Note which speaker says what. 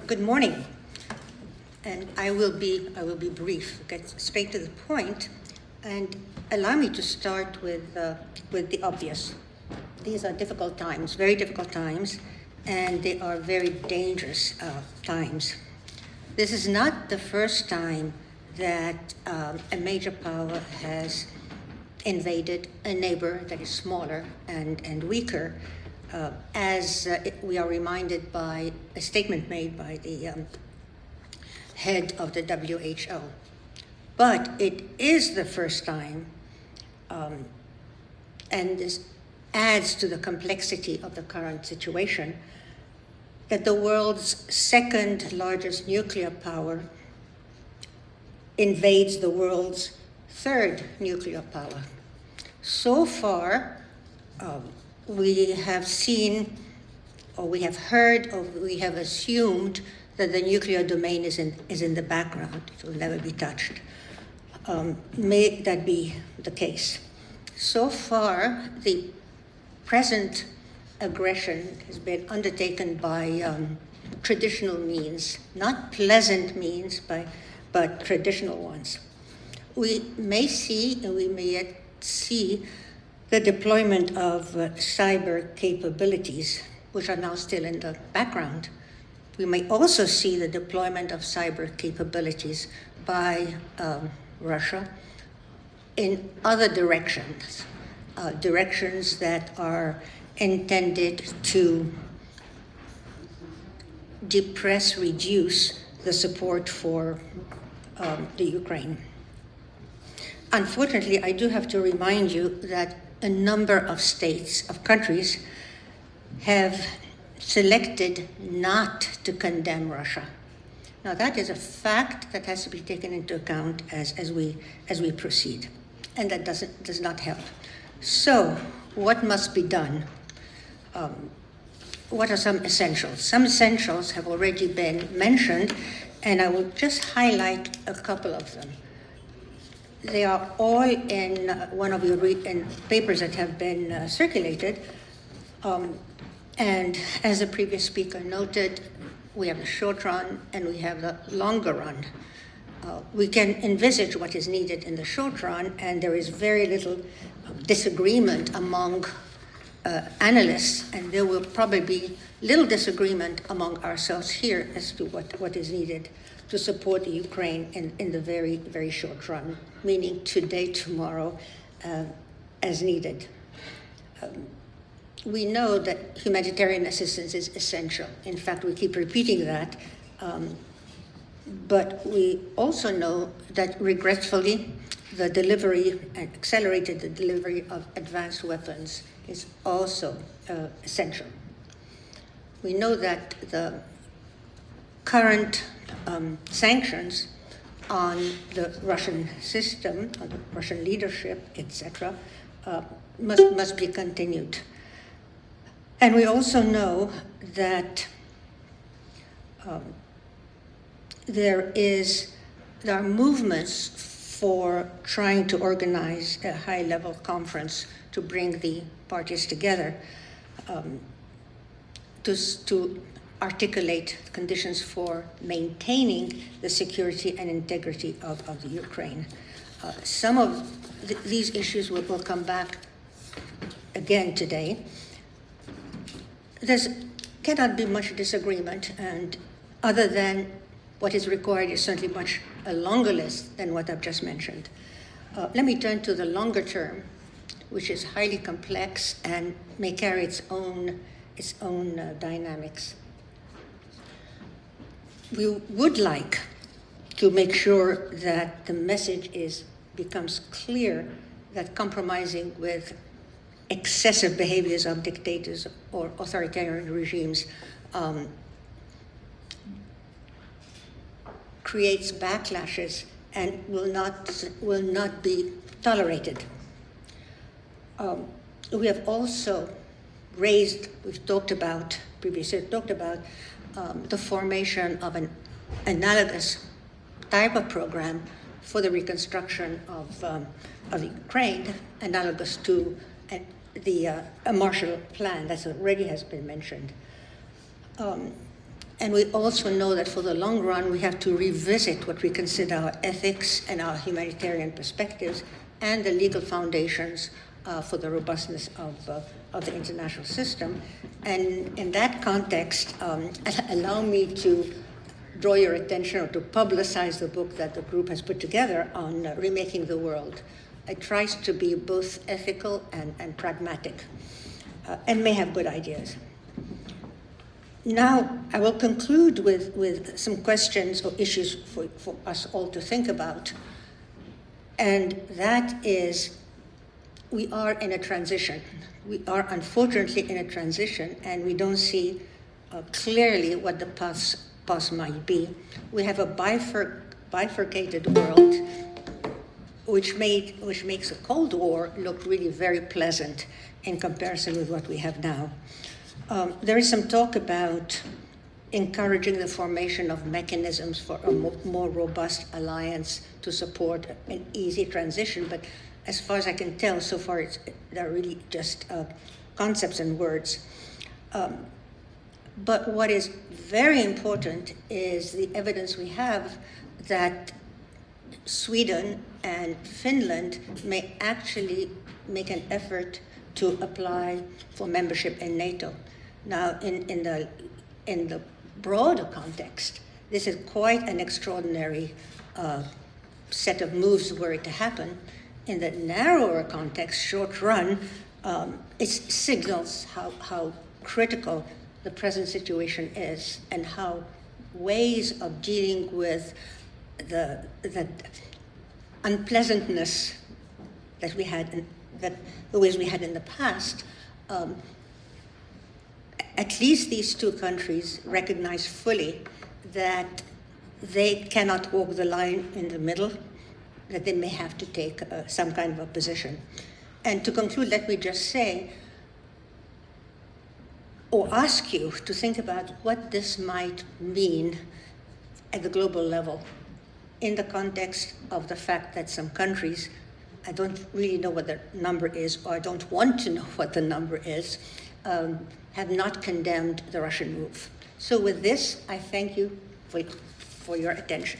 Speaker 1: Good morning, and I will be brief, get straight to the point, and allow me to start with the obvious. These are difficult times, very difficult times, and they are very dangerous times. This is not the first time that a major power has invaded a neighbor that is smaller and weaker, as we are reminded by a statement made by the head of the WHO. But it is the first time, and this adds to the complexity of the current situation, that the world's second largest nuclear power invades the world's third nuclear power. So far, we have seen, or we have heard, or we have assumed that the nuclear domain is in the background. It will never be touched. May that be the case. So far, the present aggression has been undertaken by traditional means, not pleasant means, but traditional ones. We may see, and we may yet see, the deployment of cyber capabilities, which are now still in the background. We may also see the deployment of cyber capabilities by Russia in other directions, directions that are intended to depress, reduce the support for the Ukraine. Unfortunately, I do have to remind you that a number of states, of countries, have selected not to condemn Russia. Now, that is a fact that has to be taken into account as we proceed, and that does not help. So, what must be done? What are some essentials? Some essentials have already been mentioned, and I will just highlight a couple of them. They are all in one of your papers that have been circulated. And as the previous speaker noted, we have the short run and we have the longer run. We can envisage what is needed in the short run, and there is very little disagreement among analysts, and there will probably be little disagreement among ourselves here as to what is needed to support the Ukraine in the very, very short run, meaning today, tomorrow, as needed. We know that humanitarian assistance is essential. In fact, we keep repeating that. But we also know that, regretfully, the delivery and accelerated the delivery of advanced weapons is also essential. We know that the current sanctions on the Russian system, on the Russian leadership, etc., must be continued. And we also know that there are movements for trying to organize a high-level conference to bring the parties together to articulate conditions for maintaining the security and integrity of the Ukraine. Some of these issues will come back again today. There cannot be much disagreement, and other than what is required is certainly much a longer list than what I've just mentioned. Let me turn to the longer term, which is highly complex and may carry its own dynamics. We would like to make sure that the message becomes clear that compromising with excessive behaviors of dictators or authoritarian regimes creates backlashes and will not be tolerated. We have also previously talked about the formation of an analogous type of program for the reconstruction of Ukraine, analogous to a Marshall Plan that already has been mentioned. And we also know that for the long run, we have to revisit what we consider our ethics and our humanitarian perspectives and the legal foundations for the robustness of the international system. And in that context, allow me to draw your attention or to publicize the book that the group has put together on remaking the world. It tries to be both ethical and pragmatic, and may have good ideas. Now, I will conclude with some questions or issues for us all to think about. And that is, we are in a transition. We are unfortunately in a transition, and we don't see clearly what the paths might be. We have a bifurcated world, which makes a Cold War look really very pleasant in comparison with what we have now. There is some talk about encouraging the formation of mechanisms for a more robust alliance to support an easy transition, but as far as I can tell, so far they're really just concepts and words. But what is very important is the evidence we have that Sweden and Finland may actually make an effort to apply for membership in NATO. Now, in the broader context, this is quite an extraordinary set of moves were it to happen. In the narrower context, short run, it signals how critical the present situation is and how ways of dealing with the unpleasantness that we had, the ways we had in the past, at least these two countries recognize fully that they cannot walk the line in the middle, that they may have to take some kind of a position. And to conclude, let me just say, or ask you to think about what this might mean at the global level in the context of the fact that some countries, I don't really know what the number is, or I don't want to know what the number is, have not condemned the Russian move. So with this, I thank you for your attention.